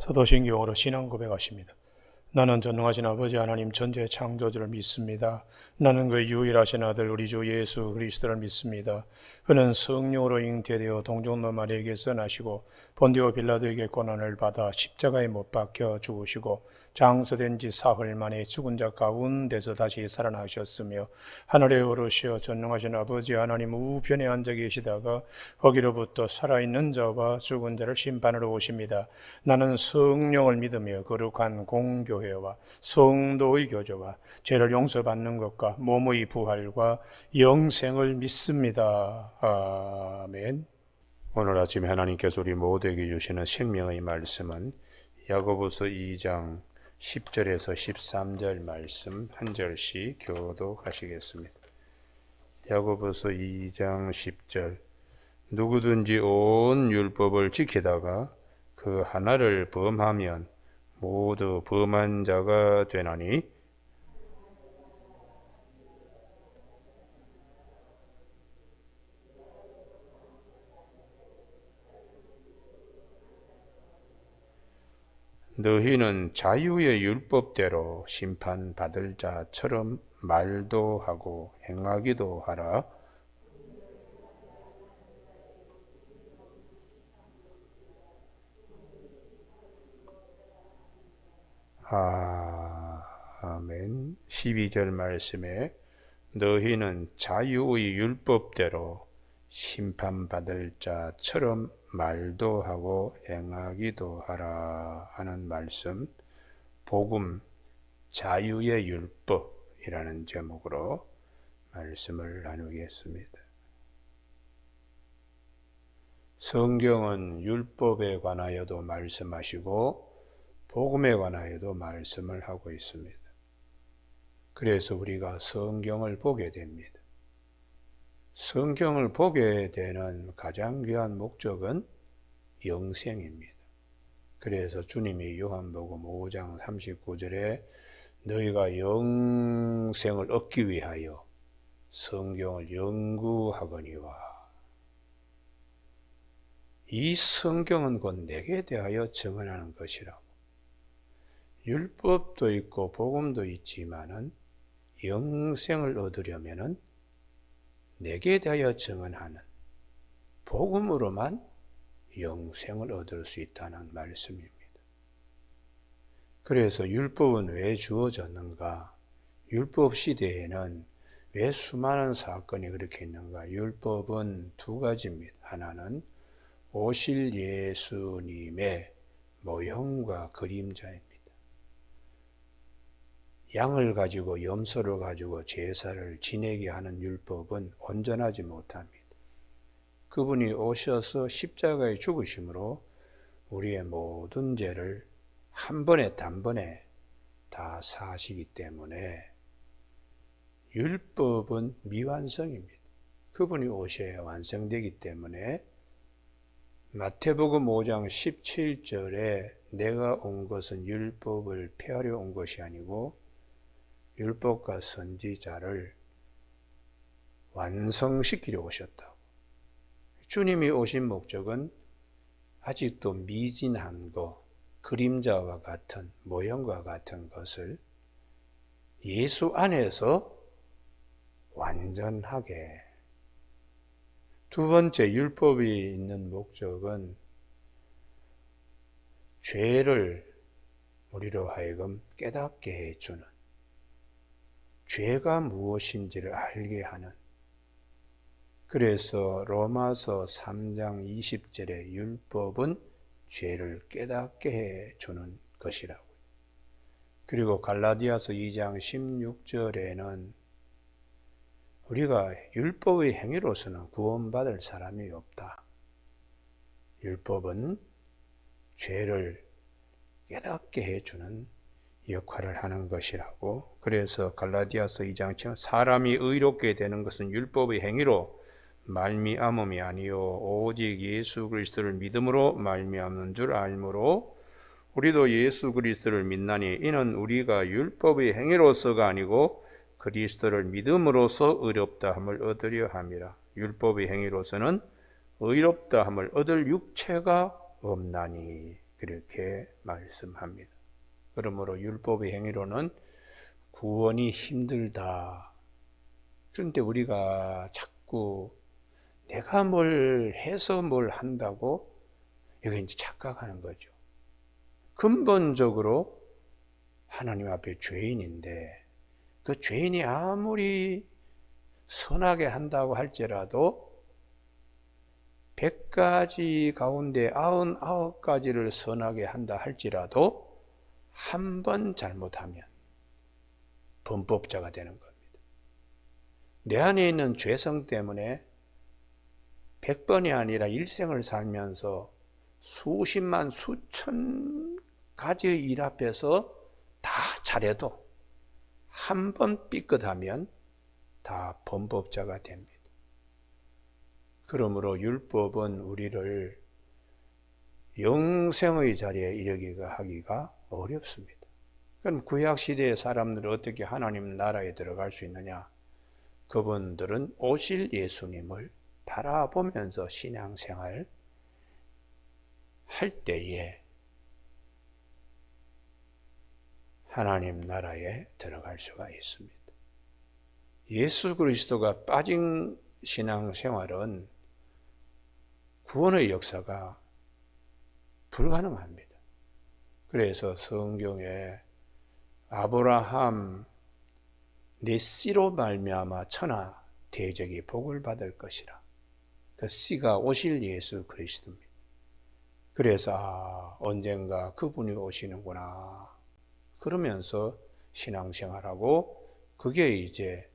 사도신경으로 신앙 고백하십니다. 나는 전능하신 아버지 하나님 전지의 창조주를 믿습니다. 나는 그 유일하신 아들 우리 주 예수 그리스도를 믿습니다. 그는 성령으로 잉태되어 동정노 마리아에게서 나시고 본디오 빌라도에게 고난을 받아 십자가에 못 박혀 죽으시고 장사된 지 사흘 만에 죽은 자 가운데서 다시 살아나셨으며 하늘에 오르시어 전능하신 아버지 하나님 우편에 앉아 계시다가 거기로부터 살아있는 자와 죽은 자를 심판하러 오십니다. 나는 성령을 믿으며 거룩한 공교회와 성도의 교제와 죄를 용서받는 것과 몸의 부활과 영생을 믿습니다. 아멘. 오늘 아침에 하나님께서 우리 모두에게 주시는 생명의 말씀은 야고보서 2장 10절에서 13절 말씀 한 절씩 교독하시겠습니다. 야고보서 2장 10절 누구든지 온 율법을 지키다가 그 하나를 범하면 모두 범한 자가 되나니 너희는 자유의 율법대로 심판받을 자처럼 말도 하고 행하기도 하라. 아멘. 12절 말씀에 너희는 자유의 율법대로 심판받을 자처럼 말도 하고 행하기도 하라 하는 말씀, 복음 자유의 율법이라는 제목으로 말씀을 나누겠습니다. 성경은 율법에 관하여도 말씀하시고 복음에 관하여도 말씀을 하고 있습니다. 그래서 우리가 성경을 보게 됩니다. 성경을 보게 되는 가장 귀한 목적은 영생입니다. 그래서 주님이 요한복음 5장 39절에 너희가 영생을 얻기 위하여 성경을 연구하거니와 이 성경은 곧 내게 대하여 증언하는 것이라고. 율법도 있고 복음도 있지만은 영생을 얻으려면은 내게 대하여 증언하는 복음으로만 영생을 얻을 수 있다는 말씀입니다. 그래서 율법은 왜 주어졌는가? 율법 시대에는 왜 수많은 사건이 그렇게 있는가? 율법은 두 가지입니다. 하나는 오실 예수님의 모형과 그림자입니다. 양을 가지고 염소를 가지고 제사를 지내게 하는 율법은 온전하지 못합니다. 그분이 오셔서 십자가에 죽으심으로 우리의 모든 죄를 한 번에 단번에 다 사시기 때문에 율법은 미완성입니다. 그분이 오셔야 완성되기 때문에 마태복음 5장 17절에 내가 온 것은 율법을 폐하려 온 것이 아니고 율법과 선지자를 완성시키려 오셨다고. 주님이 오신 목적은 아직도 미진한 것, 그림자와 같은 모형과 같은 것을 예수 안에서 완전하게. 두 번째 율법이 있는 목적은 죄를 우리로 하여금 깨닫게 해주는, 죄가 무엇인지를 알게 하는. 그래서 로마서 3장 20절의 율법은 죄를 깨닫게 해주는 것이라고요. 그리고 갈라디아서 2장 16절에는 우리가 율법의 행위로서는 구원받을 사람이 없다. 율법은 죄를 깨닫게 해주는 역할을 하는 것이라고. 그래서 갈라디아서 2장 7절 사람이 의롭게 되는 것은 율법의 행위로 말미암음이 아니요 오직 예수 그리스도를 믿음으로 말미암는 줄 알므로 우리도 예수 그리스도를 믿나니 이는 우리가 율법의 행위로서가 아니고 그리스도를 믿음으로써 의롭다 함을 얻으려 함이라. 율법의 행위로서는 의롭다 함을 얻을 육체가 없나니. 그렇게 말씀합니다. 그러므로 율법의 행위로는 구원이 힘들다. 그런데 우리가 자꾸 내가 뭘 해서 뭘 한다고 여기 이제 착각하는 거죠. 근본적으로 하나님 앞에 죄인인데 그 죄인이 아무리 선하게 한다고 할지라도 100가지 가운데 99가지를 선하게 한다 할지라도 한 번 잘못하면 범법자가 되는 겁니다. 내 안에 있는 죄성 때문에 100번이 아니라 일생을 살면서 수십만 수천 가지의 일 앞에서 다 잘해도 한 번 삐끗하면 다 범법자가 됩니다. 그러므로 율법은 우리를 영생의 자리에 이르게 하기가 어렵습니다. 그럼 구약시대의 사람들은 어떻게 하나님 나라에 들어갈 수 있느냐? 그분들은 오실 예수님을 바라보면서 신앙생활 할 때에 하나님 나라에 들어갈 수가 있습니다. 예수 그리스도가 빠진 신앙생활은 구원의 역사가 불가능합니다. 그래서 성경에 아브라함 내 씨로 말미암아 천하 대적이 복을 받을 것이라. 그 씨가 오실 예수 그리스도입니다. 그래서 언젠가 그분이 오시는구나. 그러면서 신앙생활하고 그게 이제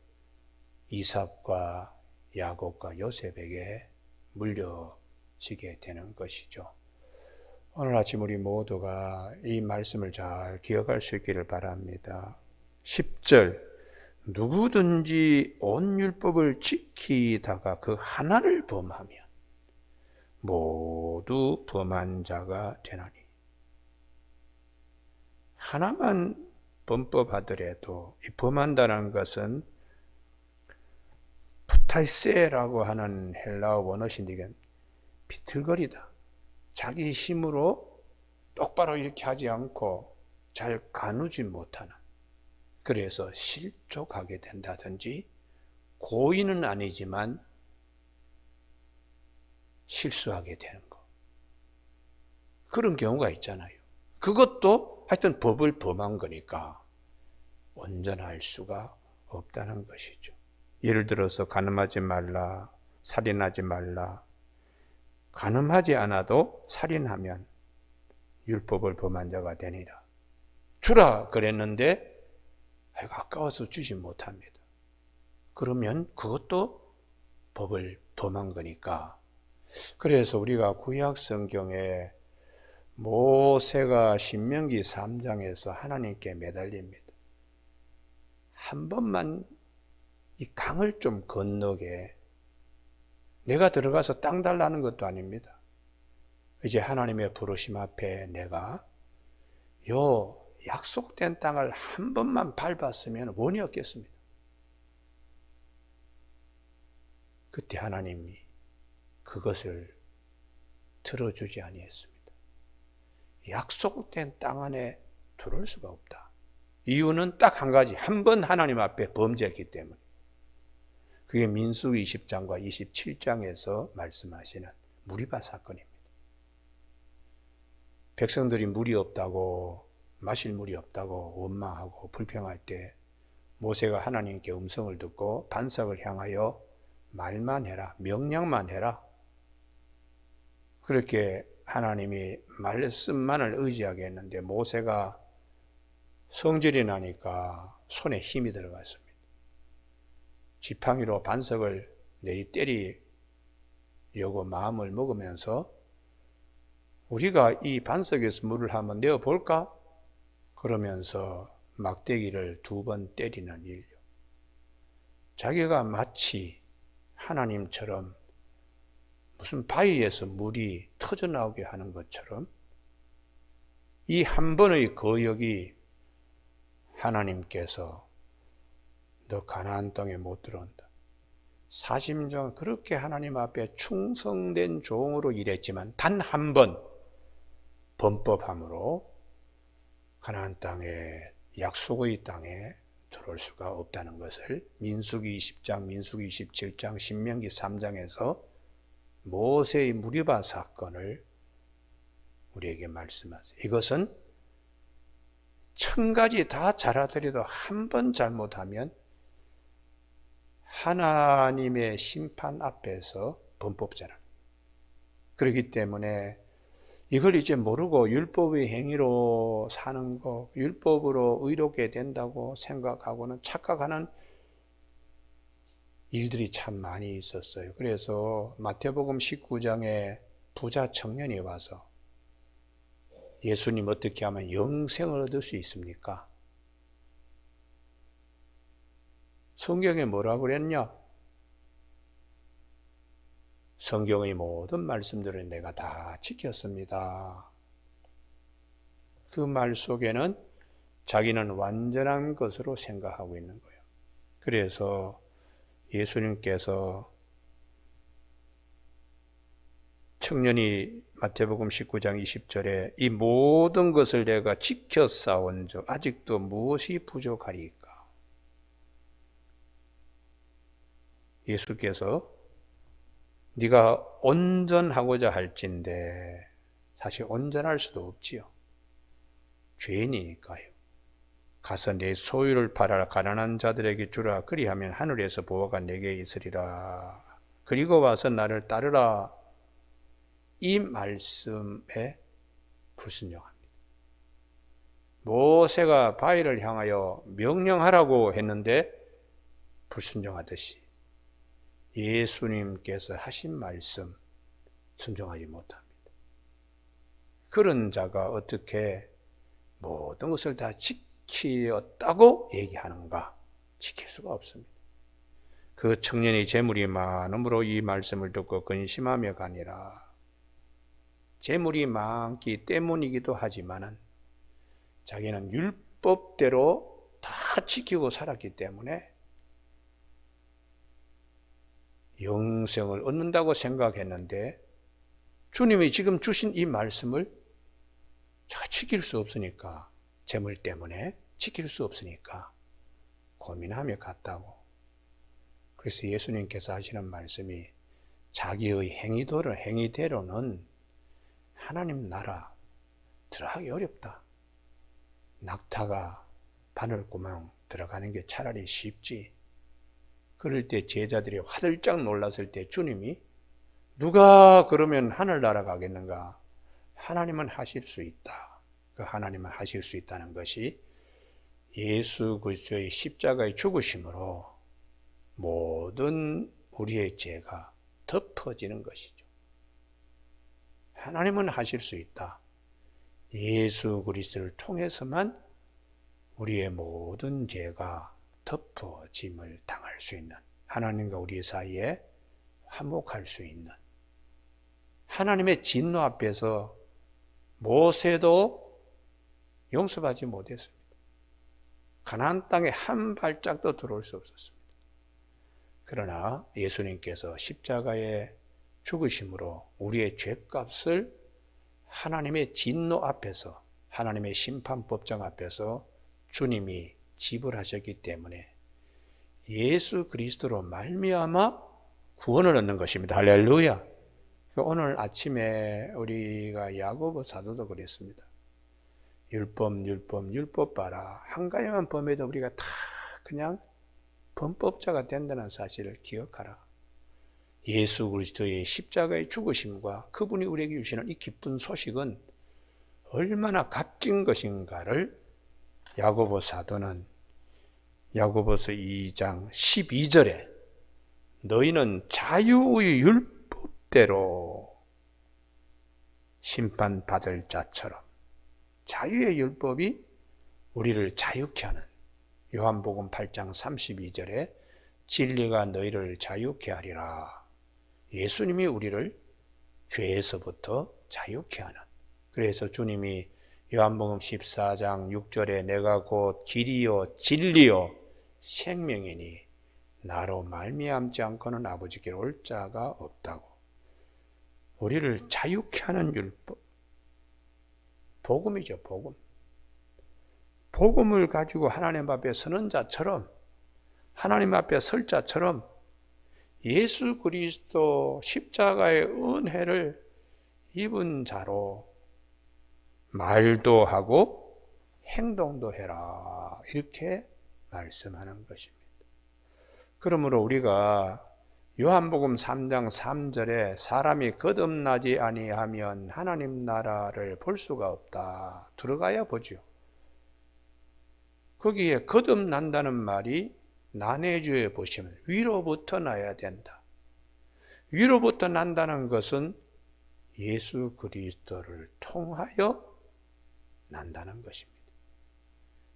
이삭과 야곱과 요셉에게 물려지게 되는 것이죠. 오늘 아침 우리 모두가 이 말씀을 잘 기억할 수 있기를 바랍니다. 10절 누구든지 온 율법을 지키다가 그 하나를 범하면 모두 범한 자가 되나니. 하나만 범법하더라도 이 범한다는 것은 푸탈세라고 하는 헬라어 원어신데 비틀거리다. 자기 힘으로 똑바로 이렇게 하지 않고 잘 가누지 못하는, 그래서 실족하게 된다든지 고의는 아니지만 실수하게 되는 거. 그런 경우가 있잖아요. 그것도 하여튼 법을 범한 거니까 온전할 수가 없다는 것이죠. 예를 들어서 간음하지 말라, 살인하지 말라. 간음하지 않아도 살인하면 율법을 범한 자가 되니라. 주라 그랬는데 아까워서 주지 못합니다. 그러면 그것도 법을 범한 거니까. 그래서 우리가 구약 성경에 모세가 신명기 3장에서 하나님께 매달립니다. 한 번만 이 강을 좀 건너게, 내가 들어가서 땅 달라는 것도 아닙니다. 이제 하나님의 부르심 앞에 내가 요 약속된 땅을 한 번만 밟았으면 원이 없겠습니다. 그때 하나님이 그것을 들어주지 아니했습니다. 약속된 땅 안에 들어올 수가 없다. 이유는 딱 한 가지, 한 번 하나님 앞에 범죄했기 때문에. 그게 민수기 20장과 27장에서 말씀하시는 무리바 사건입니다. 백성들이 물이 없다고, 마실 물이 없다고 원망하고 불평할 때 모세가 하나님께 음성을 듣고 반석을 향하여 말만 해라, 명령만 해라. 그렇게 하나님이 말씀만을 의지하게 했는데 모세가 성질이 나니까 손에 힘이 들어갔습니다. 지팡이로 반석을 내리 때리려고 마음을 먹으면서 우리가 이 반석에서 물을 한번 내어볼까? 그러면서 막대기를 2번 때리는 일요. 자기가 마치 하나님처럼 무슨 바위에서 물이 터져나오게 하는 것처럼 이 한 번의 거역이 하나님께서 너 가나안 땅에 못 들어온다. 40년 그렇게 하나님 앞에 충성된 종으로 일했지만 단 한 번 범법함으로 가나안 땅에, 약속의 땅에 들어올 수가 없다는 것을 민수기 20장, 민수기 27장, 신명기 3장에서 모세의 무리바 사건을 우리에게 말씀하세요. 이것은 1000가지 다 잘하더라도 한 번 잘못하면 하나님의 심판 앞에서 범법자라. 그렇기 때문에 이걸 이제 모르고 율법의 행위로 사는 거, 율법으로 의롭게 된다고 생각하고는 착각하는 일들이 참 많이 있었어요. 그래서 마태복음 19장에 부자 청년이 와서 예수님 어떻게 하면 영생을 얻을 수 있습니까? 성경에 뭐라고 그랬냐? 성경의 모든 말씀들을 내가 다 지켰습니다. 그 말 속에는 자기는 완전한 것으로 생각하고 있는 거예요. 그래서 예수님께서 청년이 마태복음 19장 20절에 이 모든 것을 내가 지켰사온즉 아직도 무엇이 부족하리까? 예수께서 네가 온전하고자 할진대 사실 온전할 수도 없지요. 죄인이니까요. 가서 내 소유를 팔아라 가난한 자들에게 주라 그리하면 하늘에서 보화가 내게 있으리라. 그리고 와서 나를 따르라. 이 말씀에 불순종합니다. 모세가 바위를 향하여 명령하라고 했는데 불순종하듯이 예수님께서 하신 말씀 순종하지 못합니다. 그런 자가 어떻게 모든 것을 다 지키었다고 얘기하는가? 지킬 수가 없습니다. 그 청년이 재물이 많음으로 이 말씀을 듣고 근심하며 가니라. 재물이 많기 때문이기도 하지만은 자기는 율법대로 다 지키고 살았기 때문에 영생을 얻는다고 생각했는데 주님이 지금 주신 이 말씀을 지킬 수 없으니까 재물 때문에 지킬 수 없으니까 고민하며 갔다고. 그래서 예수님께서 하시는 말씀이 자기의 행위대로는 하나님 나라 들어가기 어렵다. 낙타가 바늘구멍 들어가는 게 차라리 쉽지. 그럴 때 제자들이 화들짝 놀랐을 때 주님이 누가 그러면 하늘나라 가겠는가? 하나님은 하실 수 있다. 그 하나님은 하실 수 있다는 것이 예수 그리스도의 십자가의 죽으심으로 모든 우리의 죄가 덮어지는 것이죠. 하나님은 하실 수 있다. 예수 그리스도를 통해서만 우리의 모든 죄가 덮어짐을 당할 수 있는, 하나님과 우리 사이에 화목할 수 있는, 하나님의 진노 앞에서 모세도 용서받지 못했습니다. 가나안 땅에 한 발짝도 들어올 수 없었습니다. 그러나 예수님께서 십자가의 죽으심으로 우리의 죄값을 하나님의 진노 앞에서, 하나님의 심판법정 앞에서 주님이 지불하셨기 때문에 예수 그리스도로 말미암아 구원을 얻는 것입니다. 할렐루야. 오늘 아침에 우리가 야고보 사도도 그랬습니다. 율법 봐라. 한 가지만 범해도 우리가 다 그냥 범법자가 된다는 사실을 기억하라. 예수 그리스도의 십자가의 죽으심과 그분이 우리에게 주시는 이 기쁜 소식은 얼마나 값진 것인가를 야고보 사도는 야고보서 2장 12절에 너희는 자유의 율법대로 심판받을 자처럼, 자유의 율법이 우리를 자유케 하는, 요한복음 8장 32절에 진리가 너희를 자유케 하리라. 예수님이 우리를 죄에서부터 자유케 하는, 그래서 주님이 요한복음 14장 6절에 내가 곧 길이요 진리요 생명이니 나로 말미암지 않고는 아버지께 올 자가 없다고. 우리를 자유케 하는 율법, 복음이죠, 복음. 복음을 가지고 하나님 앞에 서는 자처럼, 하나님 앞에 설 자처럼 예수 그리스도 십자가의 은혜를 입은 자로 말도 하고 행동도 해라. 이렇게 말씀하는 것입니다. 그러므로 우리가 요한복음 3장 3절에 사람이 거듭나지 아니하면 하나님 나라를 볼 수가 없다. 들어가야 보죠. 거기에 거듭난다는 말이 난해주에 보시면 위로부터 나야 된다. 위로부터 난다는 것은 예수 그리스도를 통하여 난다는 것입니다.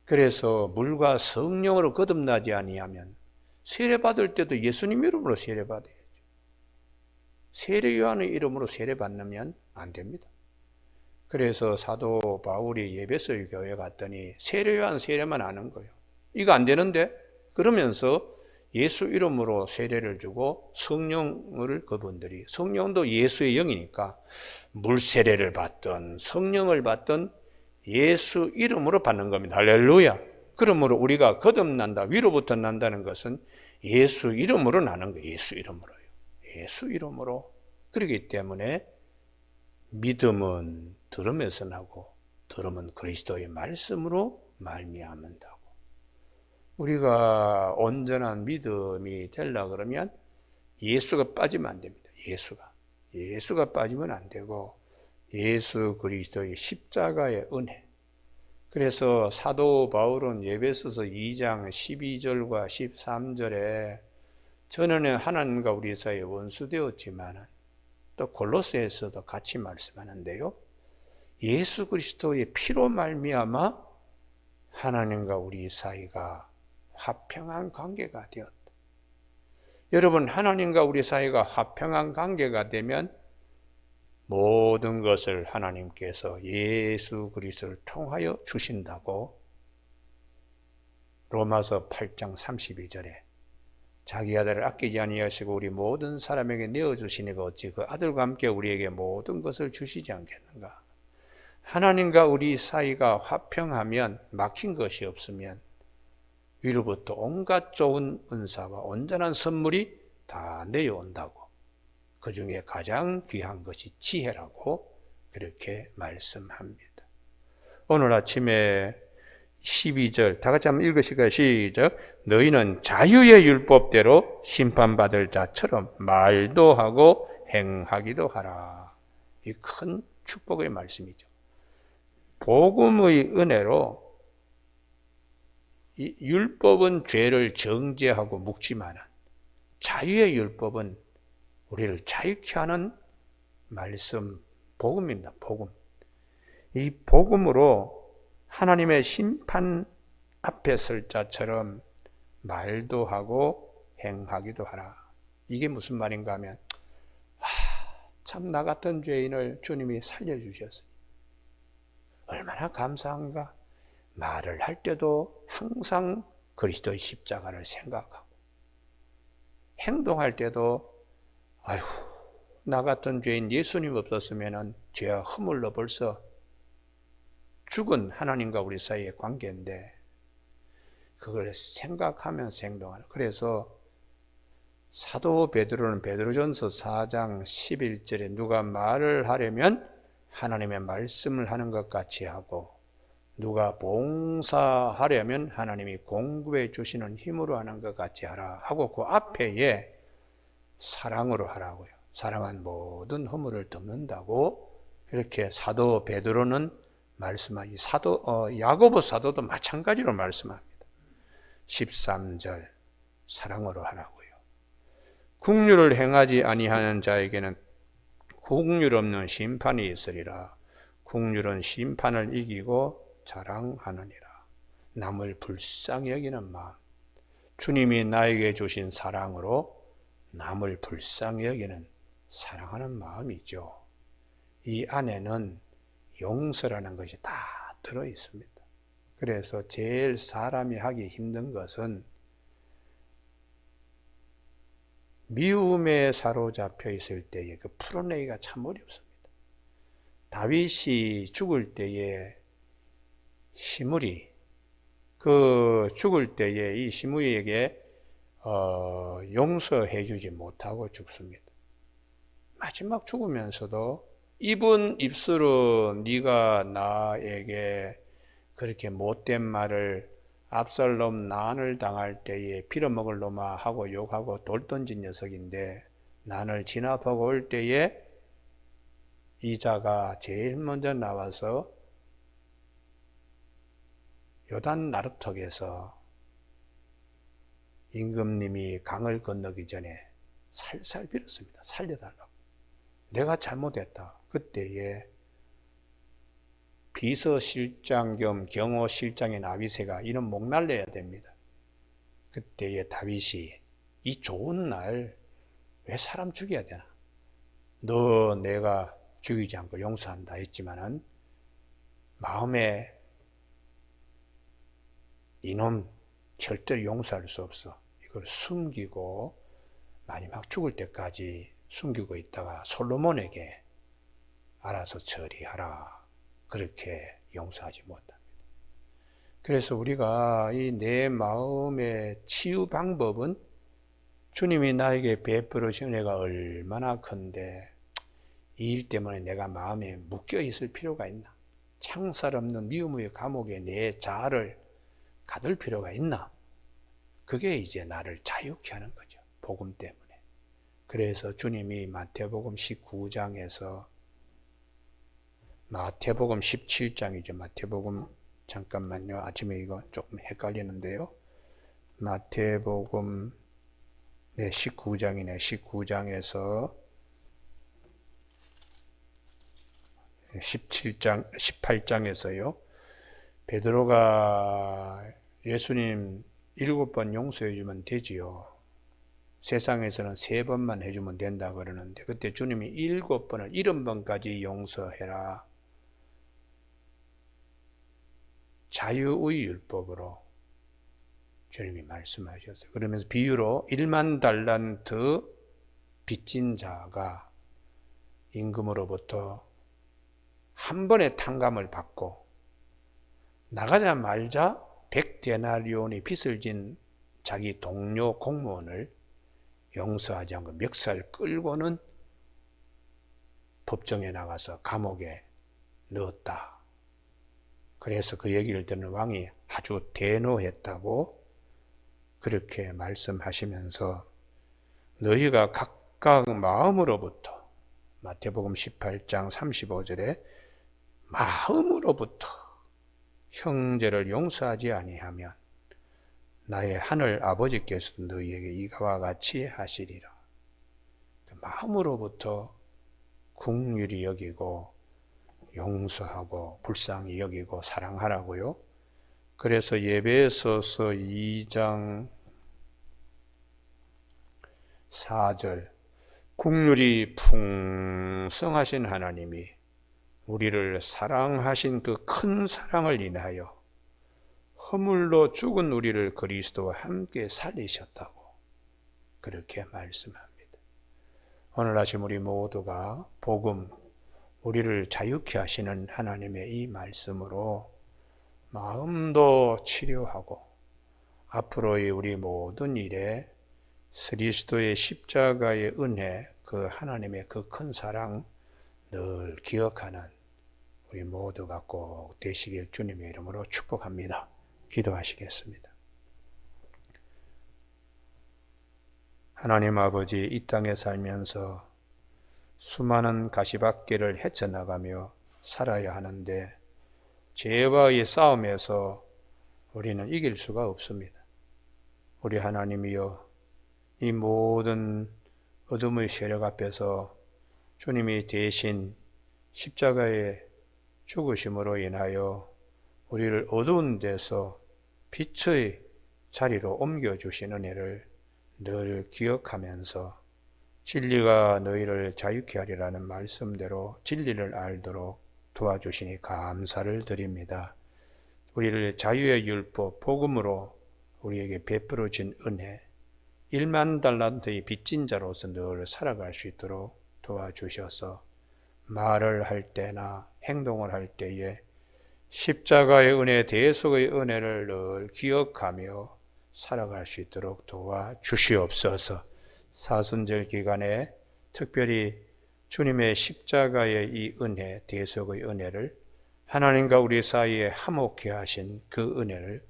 그래서 물과 성령으로 거듭나지 아니하면 세례받을 때도 예수님 이름으로 세례받아야죠. 세례 요한의 이름으로 세례받으면 안 됩니다. 그래서 사도 바울이 에베소 교회 갔더니 세례 요한 세례만 하는 거예요. 이거 안 되는데? 그러면서 예수 이름으로 세례를 주고 성령을 그분들이, 성령도 예수의 영이니까 물 세례를 받든 성령을 받든 예수 이름으로 받는 겁니다. 할렐루야. 그러므로 우리가 거듭난다, 위로부터 난다는 것은 예수 이름으로 나는 거예요. 예수 이름으로요. 예수 이름으로. 그렇기 때문에 믿음은 들음에서 나고 들음은 그리스도의 말씀으로 말미암는다고. 우리가 온전한 믿음이 되려고 그러면 예수가 빠지면 안 됩니다. 예수가 빠지면 안 되고 예수 그리스도의 십자가의 은혜. 그래서 사도 바울은 에베소서 2장 12절과 13절에 전에는 하나님과 우리 사이에 원수되었지만 또 골로새에서도 같이 말씀하는데요. 예수 그리스도의 피로 말미암아 하나님과 우리 사이가 화평한 관계가 되었다. 여러분, 하나님과 우리 사이가 화평한 관계가 되면 모든 것을 하나님께서 예수 그리스도를 통하여 주신다고 로마서 8장 32절에 자기 아들을 아끼지 아니하시고 우리 모든 사람에게 내어주시니가 어찌 그 아들과 함께 우리에게 모든 것을 주시지 않겠는가. 하나님과 우리 사이가 화평하면, 막힌 것이 없으면 위로부터 온갖 좋은 은사와 온전한 선물이 다 내려온다고. 그 중에 가장 귀한 것이 지혜라고 그렇게 말씀합니다. 오늘 아침에 12절 다 같이 한번 읽으실까요? 시작. 너희는 자유의 율법대로 심판받을 자처럼 말도 하고 행하기도 하라. 이 큰 축복의 말씀이죠. 복음의 은혜로 이 율법은 죄를 정죄하고 묵지만은 자유의 율법은 우리를 자유케 하는 말씀, 복음입니다. 복음. 이 복음으로 하나님의 심판 앞에 설 자처럼 말도 하고 행하기도 하라. 이게 무슨 말인가 하면 참 나 같은 죄인을 주님이 살려주셨어요. 얼마나 감사한가. 말을 할 때도 항상 그리스도의 십자가를 생각하고 행동할 때도 아휴, 나 같은 죄인 예수님 없었으면 죄와 허물로 벌써 죽은 하나님과 우리 사이의 관계인데 그걸 생각하면서 행동하는. 그래서 사도 베드로는 베드로전서 4장 11절에 누가 말을 하려면 하나님의 말씀을 하는 것 같이 하고 누가 봉사하려면 하나님이 공급해 주시는 힘으로 하는 것 같이 하라 하고 그 앞에 사랑으로 하라고요. 사랑은 모든 허물을 덮는다고 이렇게 사도 베드로는 말씀하니 야고보 사도도 마찬가지로 말씀합니다. 13절 사랑으로 하라고요. 국률을 행하지 아니하는 자에게는 국률 없는 심판이 있으리라. 국률은 심판을 이기고 자랑하느니라. 남을 불쌍히 여기는 마음. 주님이 나에게 주신 사랑으로 남을 불쌍히 여기는 사랑하는 마음이죠. 이 안에는 용서라는 것이 다 들어 있습니다. 그래서 제일 사람이 하기 힘든 것은 미움에 사로잡혀 있을 때의 그 풀어내기가 참 어렵습니다. 다윗이 죽을 때에 죽을 때에 이 시므이에게 용서해 주지 못하고 죽습니다. 마지막 죽으면서도 입은 입술로 네가 나에게 그렇게 못된 말을 압살롬 난을 당할 때에 빌어먹을 놈아 하고 욕하고 돌 던진 녀석인데 난을 진압하고 올 때에 이자가 제일 먼저 나와서 요단 나루턱에서 임금님이 강을 건너기 전에 살살 빌었습니다. 살려달라고. 내가 잘못했다. 그때에 비서실장 겸 경호실장인 아비새가 이런 목날려야 됩니다. 그때에 다윗이 이 좋은 날 왜 사람 죽여야 되나? 너 내가 죽이지 않고 용서한다 했지만은 마음에 이놈 절대로 용서할 수 없어. 이걸 숨기고 마지막 죽을 때까지 숨기고 있다가 솔로몬에게 알아서 처리하라. 그렇게 용서하지 못합니다. 그래서 우리가 이 내 마음의 치유 방법은 주님이 나에게 베풀어 주신 은혜가 얼마나 큰데 이 일 때문에 내가 마음에 묶여 있을 필요가 있나? 창살 없는 미움의 감옥에 내 자아를 가둘 필요가 있나? 그게 이제 나를 자유케 하는 거죠. 복음 때문에. 그래서 주님이 마태복음 19장에서 마태복음 17장이죠. 마태복음 잠깐만요. 아침에 이거 조금 헷갈리는데요. 마태복음 19장이네. 19장에서 17장, 18장에서요. 베드로가 예수님 7번 용서해 주면 되지요. 세상에서는 3번만 해주면 된다 그러는데 그때 주님이 7번을 70번까지 용서해라. 자유의 율법으로 주님이 말씀하셨어요. 그러면서 비유로 1만 달란트 빚진 자가 임금으로부터 한 번에 탕감을 받고 나가자마자 100데나리온의 빚을 진 자기 동료 공무원을 용서하지 않고 멱살 끌고는 법정에 나가서 감옥에 넣었다. 그래서 그 얘기를 듣는 왕이 아주 대노했다고 그렇게 말씀하시면서 너희가 각각 마음으로부터 마태복음 18장 35절에 마음으로부터 형제를 용서하지 아니하면 나의 하늘 아버지께서도 너희에게 이와 같이 하시리라. 마음으로부터 긍휼히 여기고 용서하고 불쌍히 여기고 사랑하라고요. 그래서 에베소서 2장 4절 긍휼이 풍성하신 하나님이 우리를 사랑하신 그 큰 사랑을 인하여 허물로 죽은 우리를 그리스도와 함께 살리셨다고 그렇게 말씀합니다. 오늘 아침 우리 모두가 복음, 우리를 자유케 하시는 하나님의 이 말씀으로 마음도 치료하고 앞으로의 우리 모든 일에 그리스도의 십자가의 은혜, 그 하나님의 그 큰 사랑 늘 기억하는 우리 모두가 꼭 되시길 주님의 이름으로 축복합니다. 기도하시겠습니다. 하나님 아버지, 이 땅에 살면서 수많은 가시밭길을 헤쳐나가며 살아야 하는데 죄와의 싸움에서 우리는 이길 수가 없습니다. 우리 하나님이여, 이 모든 어둠의 세력 앞에서 주님이 대신 십자가의 죽으심으로 인하여 우리를 어두운 데서 빛의 자리로 옮겨주신 은혜를 늘 기억하면서 진리가 너희를 자유케 하리라는 말씀대로 진리를 알도록 도와주시니 감사를 드립니다. 우리를 자유의 율법, 복음으로 우리에게 베풀어진 은혜, 1만 달란트의 빚진 자로서 늘 살아갈 수 있도록 도와주셔서 말을 할 때나 행동을 할 때에 십자가의 은혜, 대속의 은혜를 늘 기억하며 살아갈 수 있도록 도와주시옵소서. 사순절 기간에 특별히 주님의 십자가의 이 은혜, 대속의 은혜를 하나님과 우리 사이에 화목케 하신 그 은혜를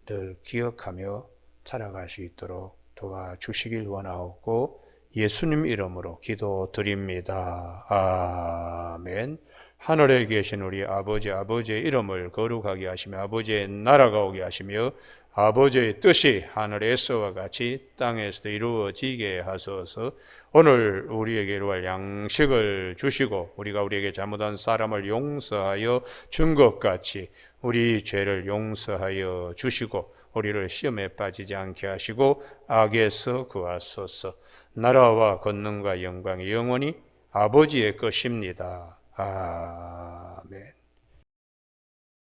늘 기억하며 살아갈 수 있도록 도와주시길 원하옵고 예수님 이름으로 기도드립니다. 아멘. 하늘에 계신 우리 아버지, 아버지의 이름을 거룩하게 하시며 아버지의 나라가 오게 하시며 아버지의 뜻이 하늘에서와 같이 땅에서도 이루어지게 하소서. 오늘 우리에게 이루어갈 양식을 주시고 우리가 우리에게 잘못한 사람을 용서하여 준 것 같이 우리 죄를 용서하여 주시고 우리를 시험에 빠지지 않게 하시고 악에서 구하소서. 나라와 권능과 영광이 영원히 아버지의 것입니다. 아멘.